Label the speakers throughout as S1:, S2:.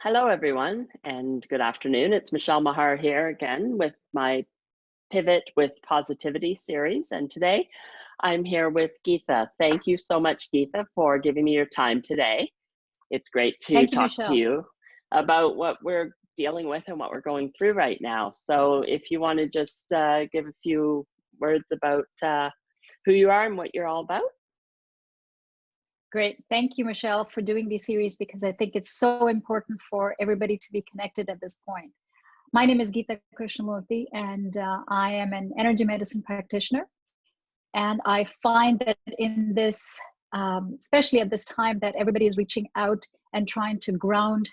S1: Hello, everyone, and good afternoon. It's Michelle Mahar here again with my Pivot with Positivity series. And today I'm here with Geetha. Thank you so much, Geetha, for giving me your time today. It's great to
S2: Thank you,
S1: talk to
S2: Michelle.
S1: you about what we're dealing with and what we're going through right now. So if you want to just give a few words about who you are and what you're all about.
S2: Great. Thank you, Michelle, for doing this series because I think it's so important for everybody to be connected at this point. My name is Geetha Krishnamurthi, and I am an energy medicine practitioner. And I find that in this, especially at this time, that everybody is reaching out and trying to ground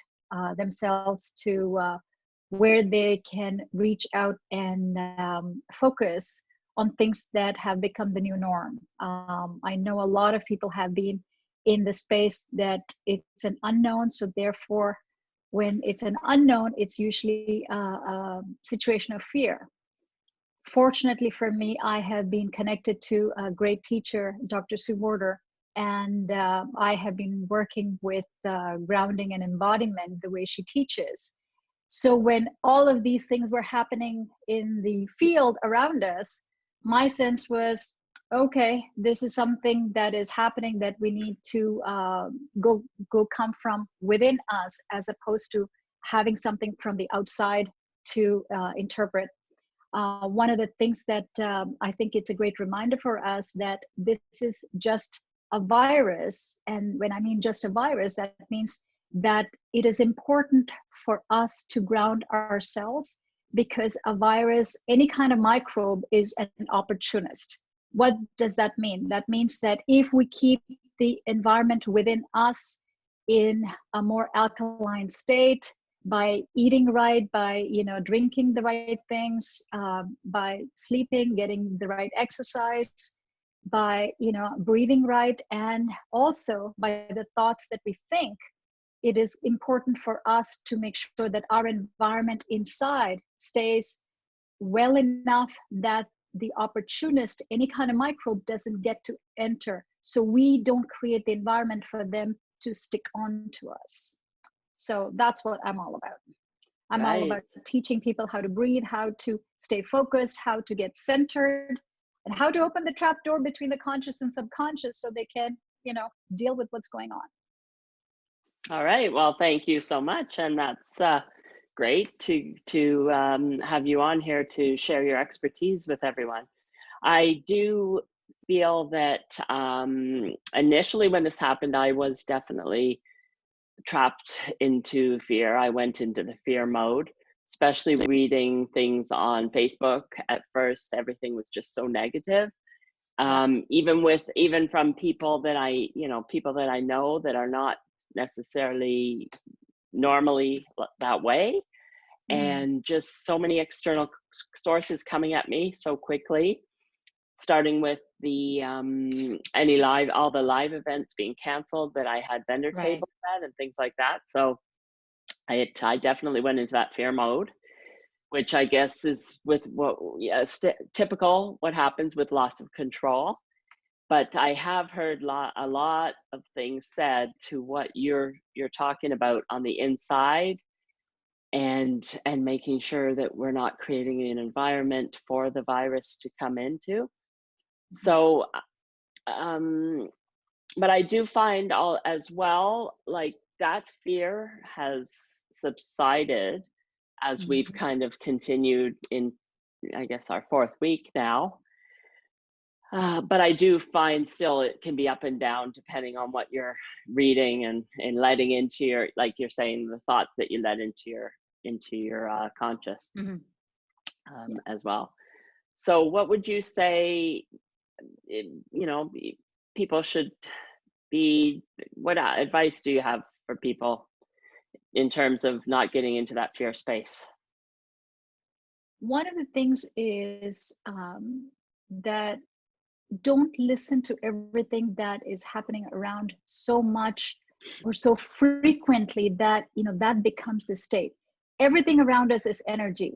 S2: themselves to where they can reach out and focus on things that have become the new norm. I know a lot of people have been in the space that it's an unknown. So therefore, when it's an unknown, it's usually a situation of fear. Fortunately for me, I have been connected to a great teacher, Dr. Sue Warder, and I have been working with grounding and embodiment the way she teaches. So when all of these things were happening in the field around us, my sense was, okay, this is something that is happening that we need to go come from within us, as opposed to having something from the outside to interpret. One of the things that I think it's a great reminder for us that this is just a virus. And when I mean just a virus, that means that it is important for us to ground ourselves, because a virus, any kind of microbe, is an opportunist. What does that mean? That means that if we keep the environment within us in a more alkaline state, by eating right, by drinking the right things, by sleeping, getting the right exercise, by breathing right, and also by the thoughts that we think, it is important for us to make sure that our environment inside stays well enough that the opportunist, any kind of microbe, doesn't get to enter, so we don't create the environment for them to stick on to us. So that's what I'm all about. I'm all about teaching people how to breathe, how to stay focused, how to get centered, and how to open the trap door between the conscious and subconscious so they can, deal with what's going on.
S1: All right. Well, thank you so much. And that's great to have you on here to share your expertise with everyone. I do feel that initially when this happened, I was definitely trapped into fear. I went into the fear mode, especially reading things on Facebook. At first, everything was just so negative. Even from people that I know that are not necessarily normally that way, and just so many external sources coming at me so quickly, starting with the all the live events being canceled that I had vendor tables at and things like that. So I definitely went into that fear mode, which I guess is with typical what happens with loss of control. But I have heard a lot of things said to what you're talking about on the inside, and making sure that we're not creating an environment for the virus to come into. So, but I do find as well, like that fear has subsided as we've kind of continued in, I guess, our fourth week now. But I do find still it can be up and down depending on what you're reading and letting into your, like you're saying, the thoughts that you let into your conscious as well. So what would you say, people should be, what advice do you have for people in terms of not getting into that fear space?
S2: One of the things is that don't listen to everything that is happening around so much or so frequently that that becomes the state. Everything around us is energy.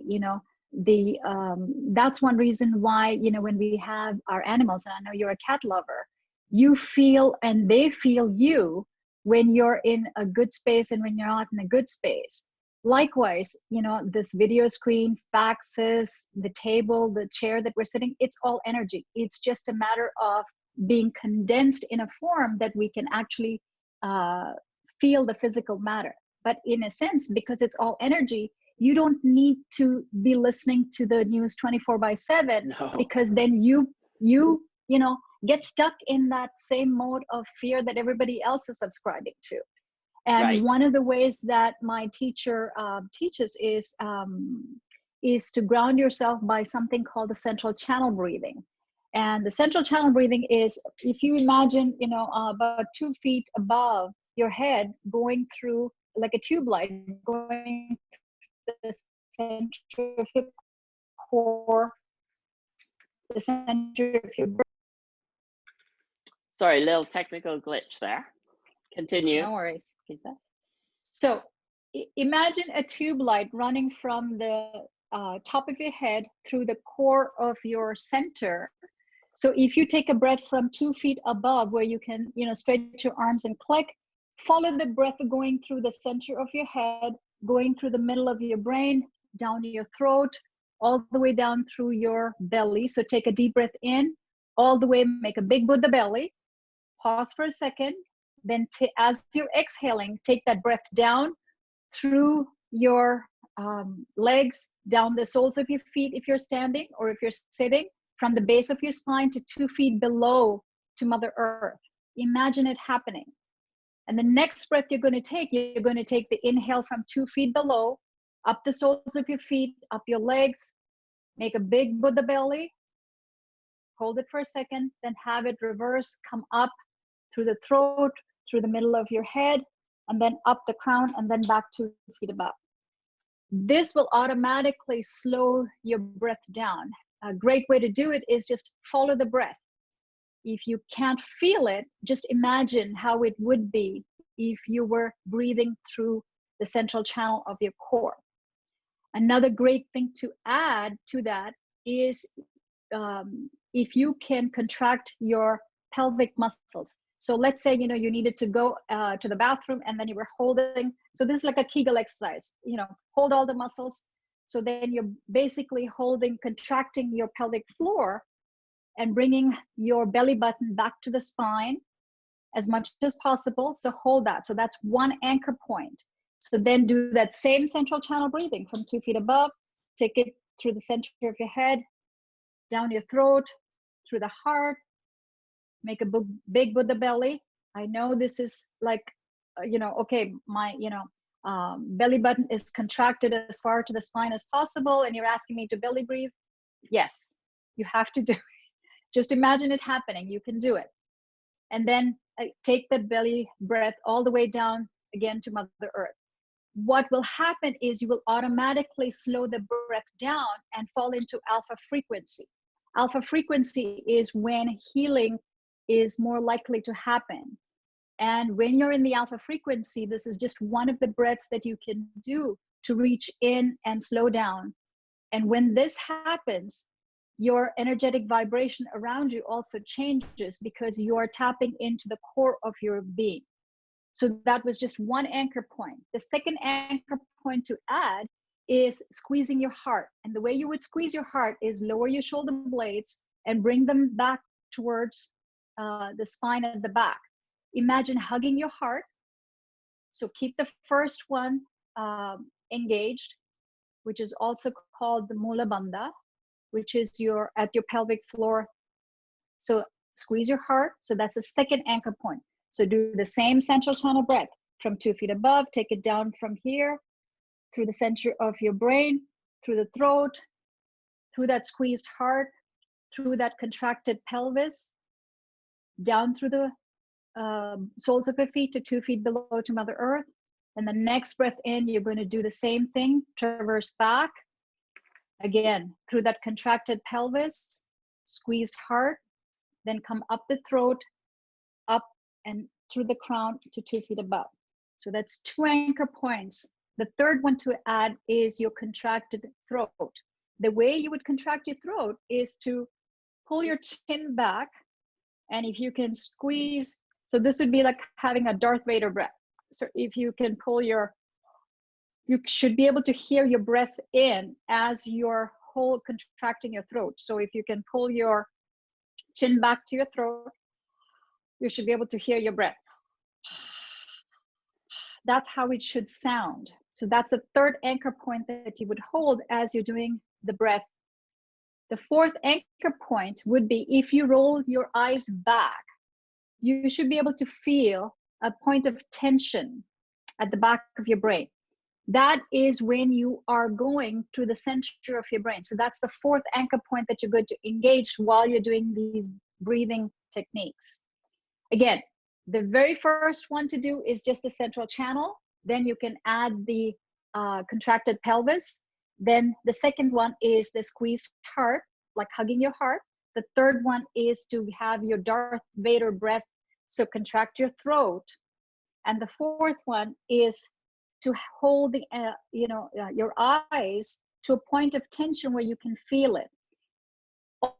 S2: That's one reason why when we have our animals, and I know you're a cat lover, you feel and they feel you when you're in a good space and when you're not in a good space. Likewise, this video screen, faxes, the table, the chair that we're sitting, it's all energy. It's just a matter of being condensed in a form that we can actually feel the physical matter. But in a sense, because it's all energy, you don't need to be listening to the news 24/7,
S1: No.
S2: because then you get stuck in that same mode of fear that everybody else is subscribing to. And
S1: Right.
S2: one of the ways that my teacher teaches is to ground yourself by something called the central channel breathing. And the central channel breathing is, if you imagine, about 2 feet above your head, going through like a tube light, going through the center of your core, the center of your brain.
S1: Sorry, little technical glitch there. Continue.
S2: No worries. So imagine a tube light running from the top of your head through the core of your center. So if you take a breath from 2 feet above, where you can, stretch your arms and click, follow the breath going through the center of your head, going through the middle of your brain, down your throat, all the way down through your belly. So take a deep breath in, all the way, make a big Buddha belly, pause for a second, then as you're exhaling, take that breath down through your legs, down the soles of your feet if you're standing, or if you're sitting, from the base of your spine to 2 feet below to Mother Earth. Imagine it happening. And the next breath you're going to take the inhale from 2 feet below, up the soles of your feet, up your legs, make a big Buddha belly, hold it for a second, then have it reverse, come up through the throat, through the middle of your head, and then up the crown, and then back 2 feet above. This will automatically slow your breath down. A great way to do it is just follow the breath. If you can't feel it, just imagine how it would be if you were breathing through the central channel of your core. Another great thing to add to that is if you can contract your pelvic muscles. So let's say, you needed to go to the bathroom, and then you were holding. So this is like a Kegel exercise, hold all the muscles. So then you're basically contracting your pelvic floor and bringing your belly button back to the spine as much as possible. So hold that. So that's one anchor point. So then do that same central channel breathing from 2 feet above, take it through the center of your head, down your throat, through the heart, make a big Buddha belly. I know this is like, okay, my, belly button is contracted as far to the spine as possible, and you're asking me to belly breathe. Yes, you have to do it. Just imagine it happening. You can do it. And then take the belly breath all the way down again to Mother Earth. What will happen is you will automatically slow the breath down and fall into alpha frequency. Alpha frequency is when healing is more likely to happen. And when you're in the alpha frequency, this is just one of the breaths that you can do to reach in and slow down. And when this happens, your energetic vibration around you also changes, because you are tapping into the core of your being. So that was just one anchor point. The second anchor point to add is squeezing your heart. And the way you would squeeze your heart is lower your shoulder blades and bring them back towards the spine at the back. Imagine hugging your heart. So keep the first one engaged, which is also called the Mula Bandha, which is at your pelvic floor. So squeeze your heart. So that's the second anchor point. So do the same central channel breath from 2 feet above. Take it down from here, through the center of your brain, through the throat, through that squeezed heart, through that contracted pelvis, down through the soles of your feet to 2 feet below to Mother Earth. And the next breath in, you're going to do the same thing, traverse back, again, through that contracted pelvis, squeezed heart, then come up the throat, up and through the crown to 2 feet above. So that's 2 anchor points. The third one to add is your contracted throat. The way you would contract your throat is to pull your chin back, and if you can squeeze So this would be like having a Darth Vader breath. So if you can pull you should be able to hear your breath in as you're contracting your throat. So if you can pull your chin back to your throat, you should be able to hear your breath. That's how it should sound. So that's the third anchor point that you would hold as you're doing the breath. The fourth anchor point would be if you roll your eyes back, you should be able to feel a point of tension at the back of your brain. That is when you are going to the center of your brain. So that's the fourth anchor point that you're going to engage while you're doing these breathing techniques. Again, the very first one to do is just the central channel. Then you can add the contracted pelvis. Then the second one is the squeezed heart, like hugging your heart. The third one is to have your Darth Vader breath, so contract your throat. And the fourth one is to hold the, your eyes to a point of tension where you can feel it.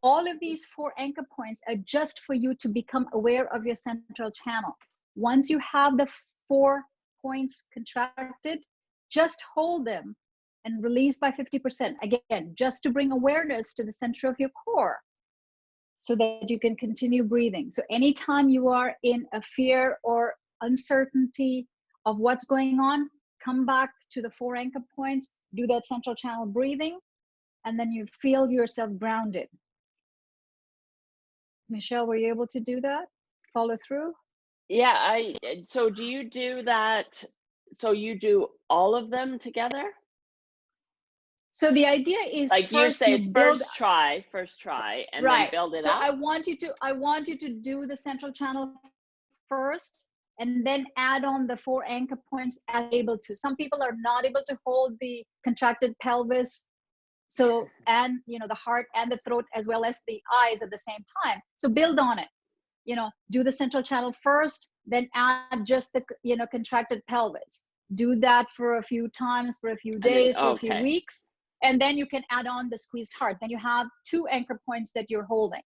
S2: All of these four anchor points are just for you to become aware of your central channel. Once you have the 4 points contracted, just hold them and release by 50%. Again, just to bring awareness to the center of your core so that you can continue breathing. So anytime you are in a fear or uncertainty of what's going on, come back to the 4 anchor points, do that central channel breathing, and then you feel yourself grounded. Michelle, were you able to do that? Follow through?
S1: Yeah, so do you do that? So you do all of them together?
S2: So the idea is
S1: Like you
S2: first
S1: say,
S2: you build,
S1: first try, and then
S2: right.
S1: build it
S2: So
S1: up.
S2: I want you to do the central channel first, and then add on the 4 anchor points as able to. Some people are not able to hold the contracted pelvis, so, and the heart and the throat as well as the eyes at the same time. So build on it. Do the central channel first, then add just the contracted pelvis. Do that for a few times, for a few days, for a few weeks, and then you can add on the squeezed heart. Then you have 2 anchor points that you're holding.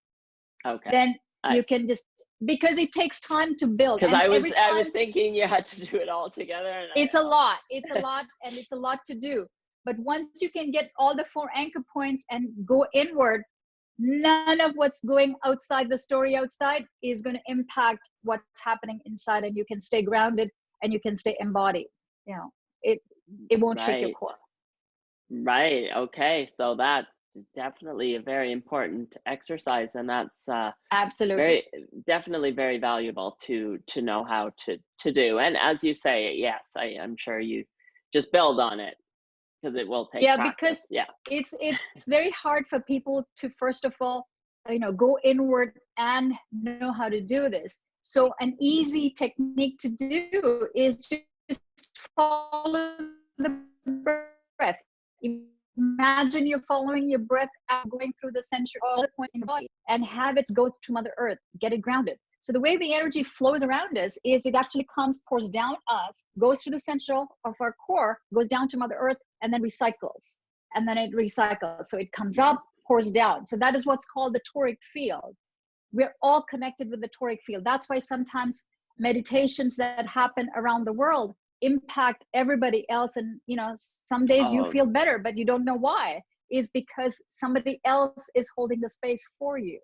S1: Okay.
S2: Then you can just, because it takes time to build.
S1: Because I was thinking you had to do it all together.
S2: It's a lot, and it's a lot to do. But once you can get all the 4 anchor points and go inward, none of what's going outside the story outside is going to impact what's happening inside, and you can stay grounded and you can stay embodied. It won't shake your core.
S1: Right. Okay. So that's definitely a very important exercise, and that's
S2: absolutely
S1: definitely very valuable to know how to do. And as you say, yes, I'm sure you just build on it because it will take practice.
S2: Because it's very hard for people to first of all go inward and know how to do this. So an easy technique to do is just follow the breath. Imagine you're following your breath out, going through the center, all the points in your body, and have it go to Mother Earth, get it grounded. So the way the energy flows around us is it actually pours down us, goes to the center of our core, goes down to Mother Earth, and then recycles. And then it recycles. So it comes up, pours down. So that is what's called the toric field. We're all connected with the toric field. That's why sometimes meditations that happen around the world impact everybody else. And some days you feel better, but you don't know why. Is because somebody else is holding the space for you.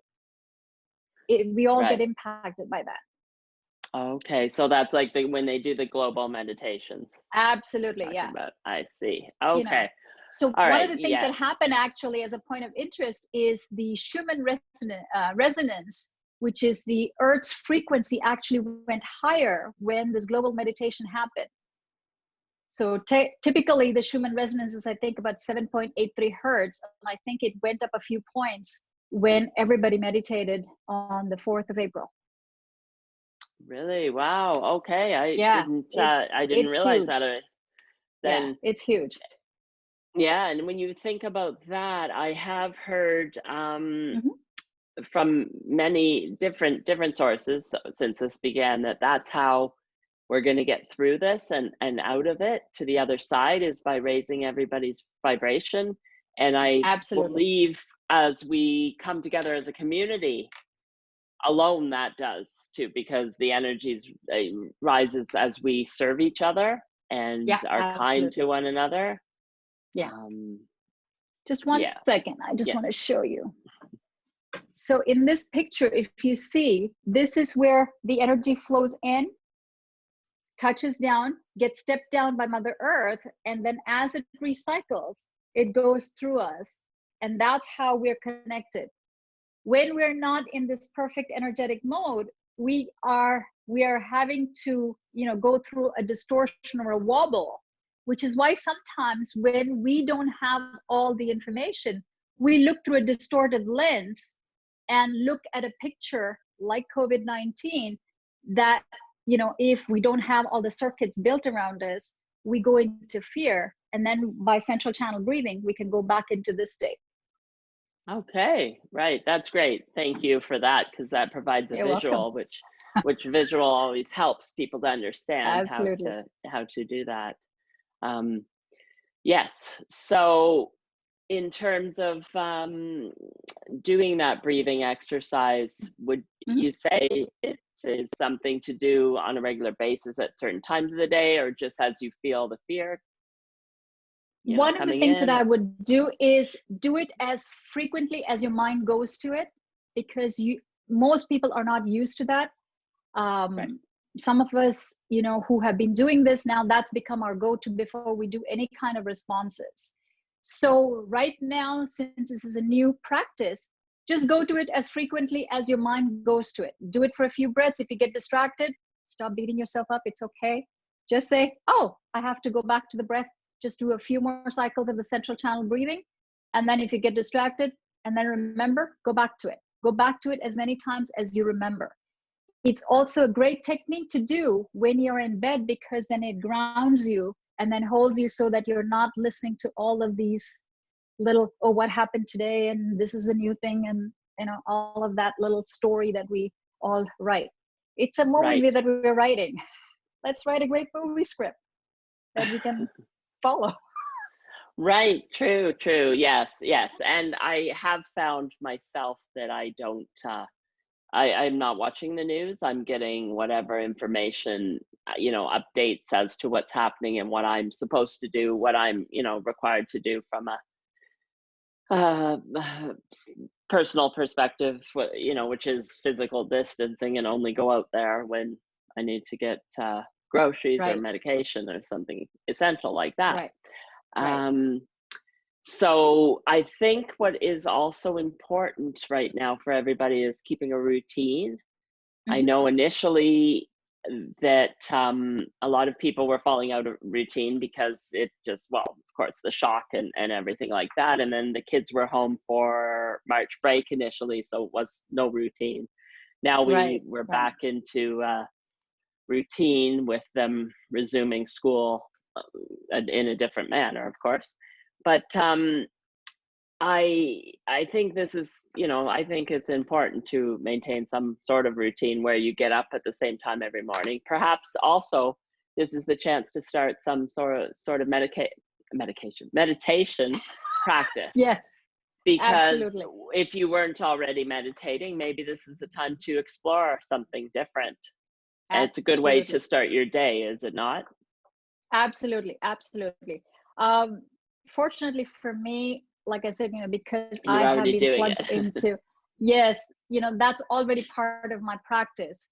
S2: We all get impacted by that.
S1: Okay, so that's like when they do the global meditations.
S2: Absolutely, yeah.
S1: I see. Okay.
S2: So one of the things that happen actually as a point of interest is the Schumann resonance, which is the Earth's frequency actually went higher when this global meditation happened. So typically the Schumann resonance is, I think, about 7.83 hertz. And I think it went up a few points when everybody meditated on the 4th of April.
S1: Really? Wow. Okay. I didn't realize
S2: huge.
S1: that. Then
S2: it's huge.
S1: Yeah, and when you think about that, I have heard from many different sources since this began that's how we're going to get through this and out of it to the other side is by raising everybody's vibration. And I believe as we come together as a community alone that does too, because the energies rises as we serve each other and
S2: Yeah,
S1: are kind to
S2: absolutely.
S1: one another.
S2: Yeah.
S1: Um,
S2: Just one
S1: yeah.
S2: second. I just
S1: Yes.
S2: want to show you. So in this picture, if you see, this is where the energy flows in, touches down, gets stepped down by Mother Earth, and then as it recycles, it goes through us. And that's how we're connected. When we're not in this perfect energetic mode, we are having to, go through a distortion or a wobble, which is why sometimes when we don't have all the information, we look through a distorted lens and look at a picture like COVID-19 that, if we don't have all the circuits built around us, we go into fear. And then by central channel breathing, we can go back into this state.
S1: Okay, right. That's great. Thank you for that, because that provides a
S2: You're welcome.
S1: visual, which visual always helps people to understand
S2: Absolutely.
S1: how to do that. Um, yes. So in terms of doing that breathing exercise, would
S2: Mhm.
S1: you say it is something to do on a regular basis at certain times of the day, or just as you feel the fear,
S2: One of the
S1: coming
S2: things that
S1: in?
S2: I
S1: Or
S2: would do is do it as frequently as your mind goes to it, because most people are not used to that.
S1: right,
S2: Some of us, who have been doing this now, that's become our go-to before we do any kind of responses. So right now, since this is a new practice, just go to it as frequently as your mind goes to it. Do it for a few breaths. If you get distracted, stop beating yourself up. It's okay. Just say, oh, I have to go back to the breath. Just do a few more cycles of the central channel breathing. And then if you get distracted, and then remember, go back to it. Go back to it as many times as you remember. It's also a great technique to do when you're in bed, because then it grounds you and then holds you so that you're not listening to all of these little, oh, what happened today, and this is a new thing, and all of that little story that we all write. It's a
S1: right.
S2: movie that we're writing. Let's write a great movie script that we can follow.
S1: Right, true, true. Yes, yes. And I have found myself that I don't I'm not watching the news. I'm getting whatever information, updates as to what's happening and what I'm supposed to do, what I'm, required to do from a uh, personal perspective, which is physical distancing and only go out there when I need to get groceries or
S2: Right,
S1: medication or something essential like that.
S2: right, right.
S1: Um, So I think what is also important right now for everybody is keeping a routine. I
S2: Hmm.
S1: know initially that a lot of people were falling out of routine because it just, well, of course, the shock and everything like that. And then the kids were home for March break initially, so it was no routine. Now
S2: Right,
S1: we're
S2: right.
S1: back into routine with them resuming school in a different manner, of course. But I think this is, I think it's important to maintain some sort of routine where you get up at the same time every morning. Perhaps also this is the chance to start some sort of meditation practice,
S2: Yes,
S1: because
S2: absolutely.
S1: if you weren't already meditating, maybe this is the time to explore something different. And it's a good way to
S2: Absolutely.
S1: start your day, is it not?
S2: Absolutely, absolutely. Um, Fortunately for me, like I said, because I
S1: You're
S2: have
S1: already
S2: been
S1: doing
S2: plugged
S1: it.
S2: into, yes, that's already part of my practice.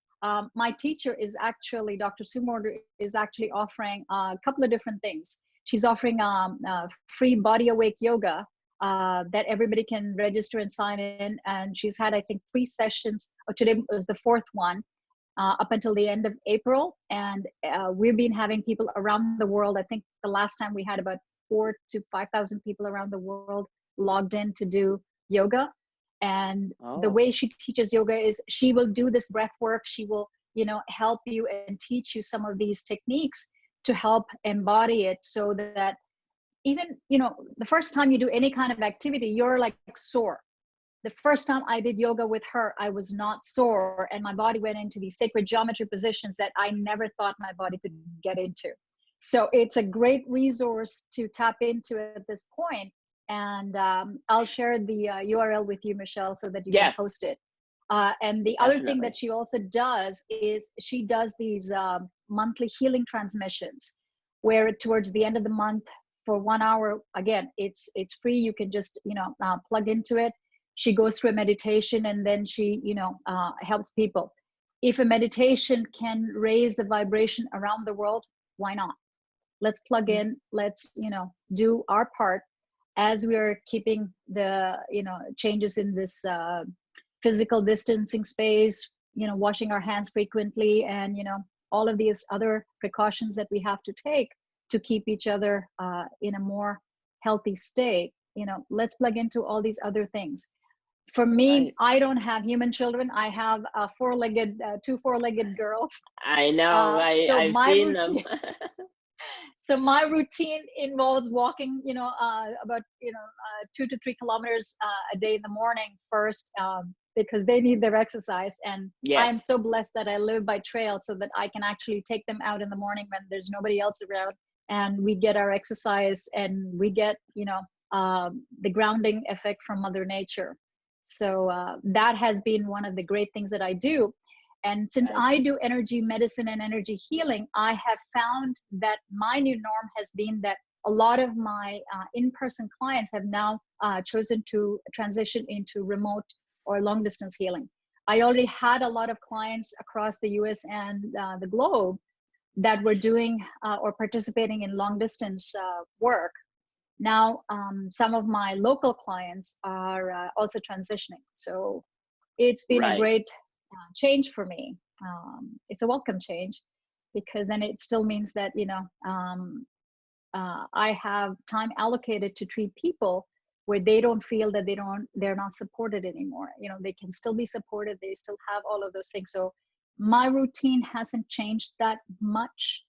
S2: My teacher is actually, Dr. Sumorder is actually offering a couple of different things. She's offering free body awake yoga that everybody can register and sign in. And she's had, I think, 3 sessions. Today was the fourth one, up until the end of April. And we've been having people around the world. I think the last time we had about 4,000 to 5,000 people around the world logged in to do yoga. And the
S1: Oh,
S2: way she teaches yoga is she will do this breath work. She will, help you and teach you some of these techniques to help embody it, so that even, the first time you do any kind of activity, you're like sore. The first time I did yoga with her, I was not sore, and my body went into these sacred geometry positions that I never thought my body could get into. So it's a great resource to tap into at this point. And I'll share the URL with you, Michelle, so that you can
S1: yes.
S2: post it. And the other thing
S1: Definitely.
S2: that she also does is she does these monthly healing transmissions, where towards the end of the month for 1 hour, again, it's free. You can just plug into it. She goes through a meditation, and then she helps people. If a meditation can raise the vibration around the world, why not? Let's plug in. Let's do our part as we are keeping the changes in this physical distancing space, washing our hands frequently, and all of these other precautions that we have to take to keep each other in a more healthy state. Let's plug into all these other things. For me,
S1: Right.
S2: I don't have human children. I have two four-legged girls.
S1: I know.
S2: So
S1: I've
S2: my
S1: seen them.
S2: routine, so my routine involves walking, about 2 to 3 kilometers a day in the morning first, because they need their exercise. And I am
S1: Yes.
S2: so blessed that I live by trail, so that I can actually take them out in the morning when there's nobody else around, and we get our exercise, and we get the grounding effect from Mother Nature. So that has been one of the great things that I do. And since
S1: Right.
S2: I do energy medicine and energy healing, I have found that my new norm has been that a lot of my in-person clients have now chosen to transition into remote or long distance healing. I already had a lot of clients across the US and the globe that were doing or participating in long distance work. Now, some of my local clients are also transitioning. So it's been a
S1: Right.
S2: great change for me. It's a welcome change, because then it still means that I have time allocated to treat people where they don't feel that they're not supported anymore. They can still be supported. They still have all of those things. So my routine hasn't changed that much,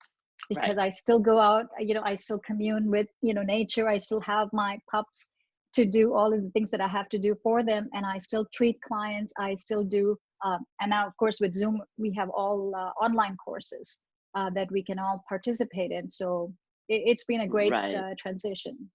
S2: because
S1: Right.
S2: I still go out. I still commune with nature. I still have my pups to do all of the things that I have to do for them, and I still treat clients. I still do, and now of course with Zoom we have all online courses that we can all participate in. So it's been a great
S1: Right.
S2: transition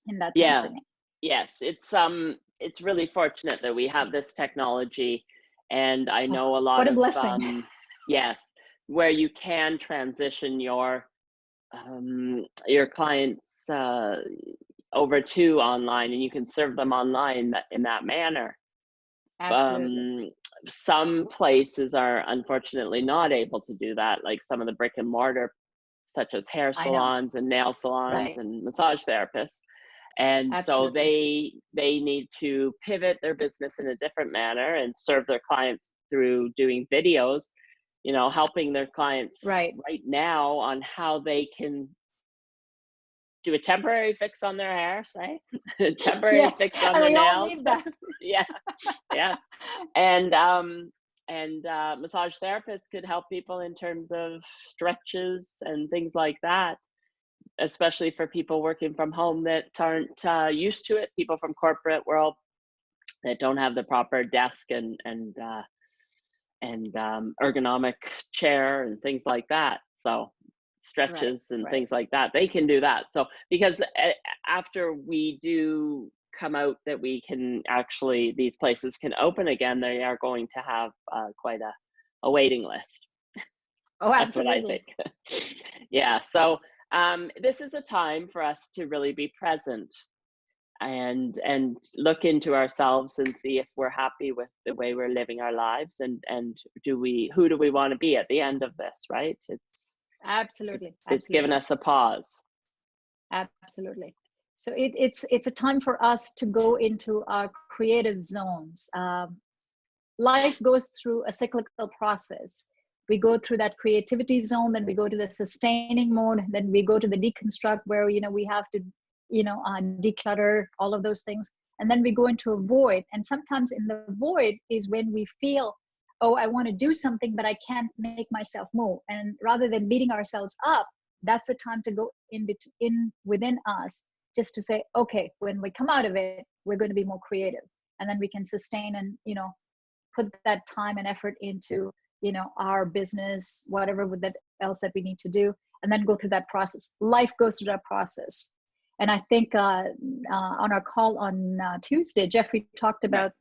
S2: in that sense
S1: Yeah.
S2: for me.
S1: Yes. It's really fortunate that we have this technology, and I
S2: Oh,
S1: know a lot
S2: what a
S1: of
S2: blessing.
S1: yes, where you can transition your clients over to online, and you can serve them online in that manner.
S2: Absolutely.
S1: Um, some places are unfortunately not able to do that, like some of the brick and mortar, such as hair
S2: I know.
S1: salons and nail salons
S2: Right.
S1: and massage therapists. And so
S2: Absolutely.
S1: they need to pivot their business in a different manner and serve their clients through doing videos, helping their clients
S2: Right.
S1: right now on how they can do a temporary fix on their hair, say, a temporary
S2: Yes,
S1: fix on
S2: and
S1: their
S2: we all
S1: nails.
S2: need that.
S1: Yeah, yes. And massage therapists could help people in terms of stretches and things like that, especially for people working from home that aren't used to it, people from corporate world that don't have the proper desk and ergonomic chair and things like that. So
S2: Right.
S1: stretches and
S2: Right.
S1: things like that, they can do that. So because after we do come out that we can actually, these places can open again, they are going to have quite a waiting list.
S2: Oh,
S1: That's what I
S2: absolutely.
S1: think. Yeah. So this is a time for us to really be present and look into ourselves and see if we're happy with the way we're living our lives, and who do we want to be at the end of this, right?
S2: Absolutely.
S1: It's given
S2: Absolutely.
S1: us a pause.
S2: Absolutely. So it's a time for us to go into our creative zones. Life goes through a cyclical process. We go through that creativity zone, then we go to the sustaining mode, then we go to the deconstruct, where we have to declutter all of those things, and then we go into a void. And sometimes in the void is when we feel, oh, I want to do something but I can't make myself move. And rather than beating ourselves up, that's the time to go in within us, just to say, okay, when we come out of it, we're going to be more creative, and then we can sustain and put that time and effort into our business, whatever with that else that we need to do, and then go through that process. Life goes through that process. And I think on our call on Tuesday, Jeffrey talked
S1: Right.
S2: about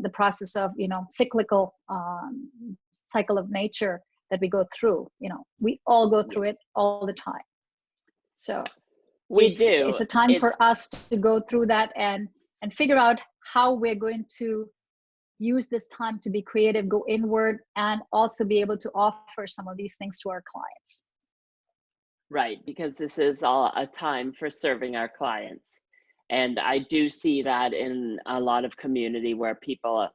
S2: the process of, cyclical cycle of nature that we go through. We all go through it all the time. So it's a time for us to go through that and figure out how we're going to use this time to be creative, go inward, and also be able to offer some of these things to our clients.
S1: Right, because this is all a time for serving our clients. And I do see that in a lot of community where people,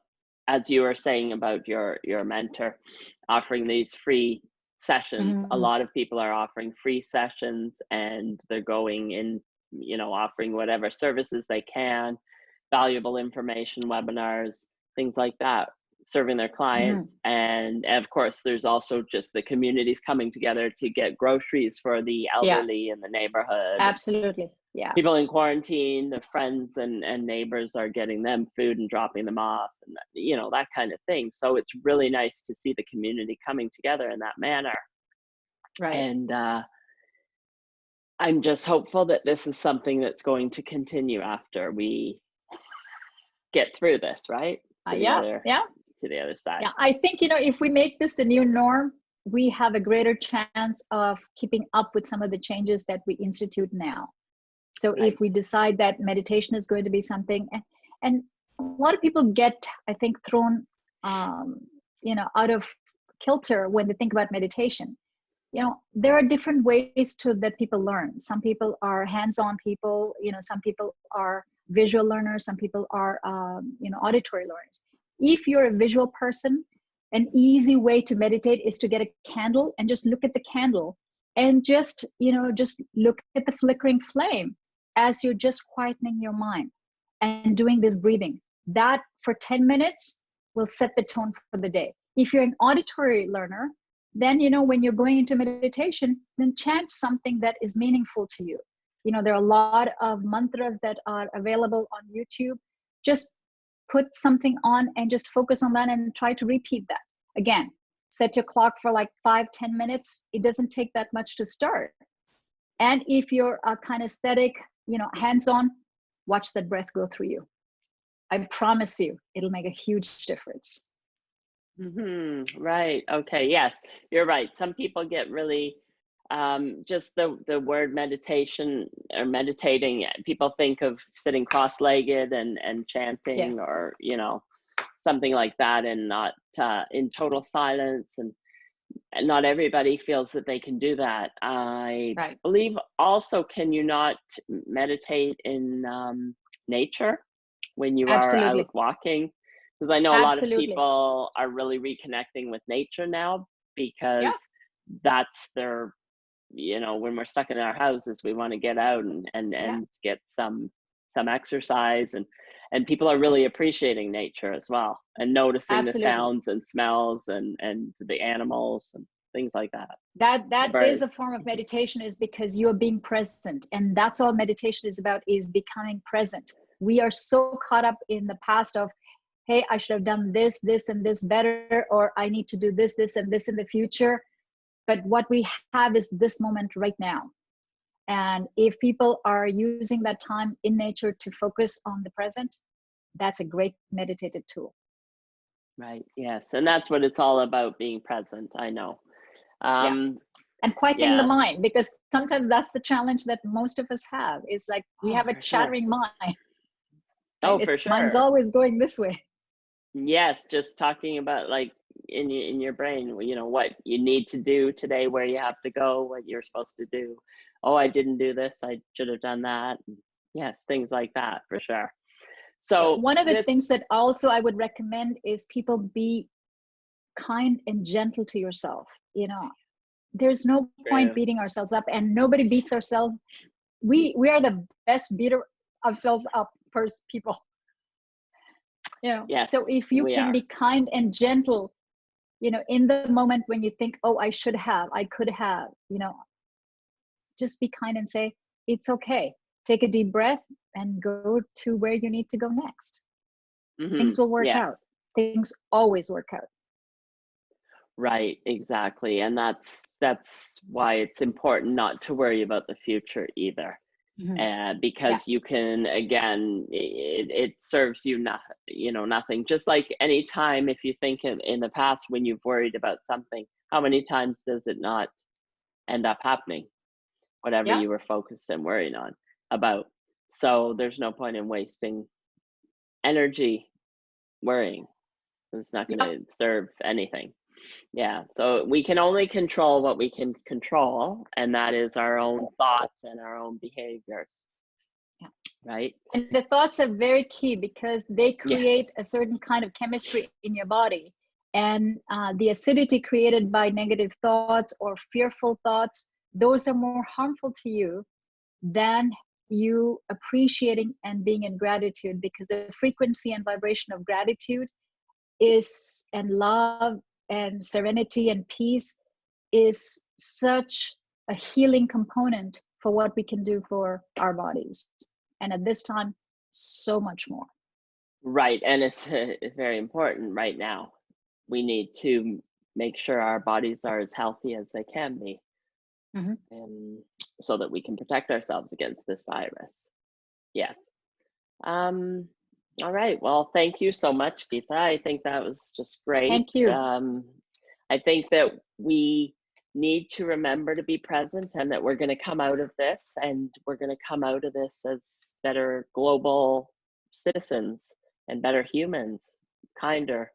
S1: as you were saying about your mentor offering these free sessions, a lot of people are offering free sessions, and they're going in, offering whatever services they can, valuable information, webinars, things like that, serving their clients. And of course, there's also just the communities coming together to get groceries for the elderly in the neighborhood.
S2: Absolutely. Yeah.
S1: People in quarantine, their friends and neighbors are getting them food and dropping them off, and that kind of thing. So it's really nice to see the community coming together in that manner.
S2: Right.
S1: And I'm just hopeful that this is something that's going to continue after we get through this, right? To the other side.
S2: Yeah, I think, if we make this the new norm, we have a greater chance of keeping up with some of the changes that we institute now. So if we decide that meditation is going to be something, and a lot of people get, I think, thrown, out of kilter when they think about meditation. There are different ways that people learn. Some people are hands-on people, some people are visual learners, some people are, auditory learners. If you're a visual person, an easy way to meditate is to get a candle and just look at the candle and just look at the flickering flame as you're just quietening your mind and doing this breathing. That for 10 minutes will set the tone for the day. If you're an auditory learner, then, when you're going into meditation, then chant something that is meaningful to you. There are a lot of mantras that are available on YouTube. Just put something on and just focus on that and try to repeat that. Again, set your clock for like 5-10 minutes. It doesn't take that much to start. And if you're a kinesthetic, hands-on, watch that breath go through you. I promise you, it'll make a huge difference.
S1: Right. Okay. Yes, you're right. Some people get really, just the word meditation or meditating, people think of sitting cross-legged and chanting, or, something like that, and not in total silence. And not everybody feels that they can do that. I believe also, can you not meditate in nature when you are out walking? Because I know a lot of people are really reconnecting with nature now, because that's their, when we're stuck in our houses, we want to get out and get some exercise, and people are really appreciating nature as well, and noticing the sounds and smells and the animals and things like that.
S2: That is a form of meditation, is because you're being present, and that's all meditation is about, is becoming present. We are so caught up in the past of, hey, I should have done this, and this better, or I need to do this, and this in the future. But what we have is this moment right now. And if people are using that time in nature to focus on the present, that's a great meditative tool.
S1: Right. Yes. And that's what it's all about, being present. I know.
S2: And quietening the mind, because sometimes that's the challenge that most of us have, is like, we have a chattering mind.
S1: Oh, for sure.
S2: Mine's always going this way.
S1: Yes. Just talking about, like, in your brain, what you need to do today, where you have to go, what you're supposed to do. Oh, I didn't do this, I should have done that. Yes, things like that, for sure. So
S2: one of the things that also I would recommend is people be kind and gentle to yourself. There's no point beating ourselves up, and nobody beats ourselves. We are the best beater ourselves up first people.
S1: Yes,
S2: so if you can be kind and gentle, in the moment when you think, oh, I should have, I could have, just be kind and say, it's okay. Take a deep breath and go to where you need to go next. Things will work out. Things always work out.
S1: Right, exactly. And that's why it's important not to worry about the future either. because you can, again, it serves you nothing. Just like any time, if you think in the past when you've worried about something, how many times does it not end up happening? Whatever you were focused and worrying on about. So there's no point in wasting energy worrying. It's not going to serve anything. Yeah, so we can only control what we can control, and that is our own thoughts and our own behaviors. Right?
S2: And the thoughts are very key because they create a certain kind of chemistry in your body. And the acidity created by negative thoughts or fearful thoughts, those are more harmful to you than you appreciating and being in gratitude, because the frequency and vibration of gratitude is, and love and serenity and peace is such a healing component for what we can do for our bodies. And at this time, so much more.
S1: Right, and it's very important right now. We need to make sure our bodies are as healthy as they can be, and so that we can protect ourselves against this virus. Yes. All right. Well, thank you so much, Geetha. I think that was just great.
S2: Thank you.
S1: I think that we need to remember to be present, and that we're going to come out of this, and we're going to come out of this as better global citizens and better humans, kinder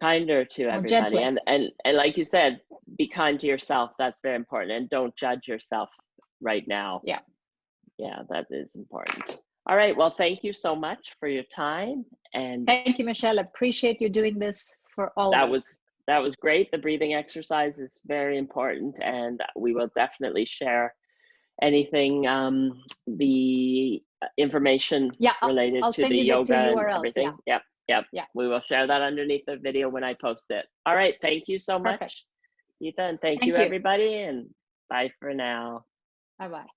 S1: to everybody. And like you said, be kind to yourself. That's very important. And don't judge yourself right now.
S2: Yeah,
S1: that is important. All right. Well, thank you so much for your time. And
S2: thank you, Michelle. I appreciate you doing this for all of us.
S1: That was great. The breathing exercise is very important, and we will definitely share anything, the information related
S2: I'll
S1: to
S2: send
S1: the
S2: you
S1: yoga
S2: the two
S1: and
S2: URLs,
S1: everything. Yep. We will share that underneath the video when I post it. All right. Thank you so much, Geetha, and thank you, everybody, and bye for now.
S2: Bye-bye.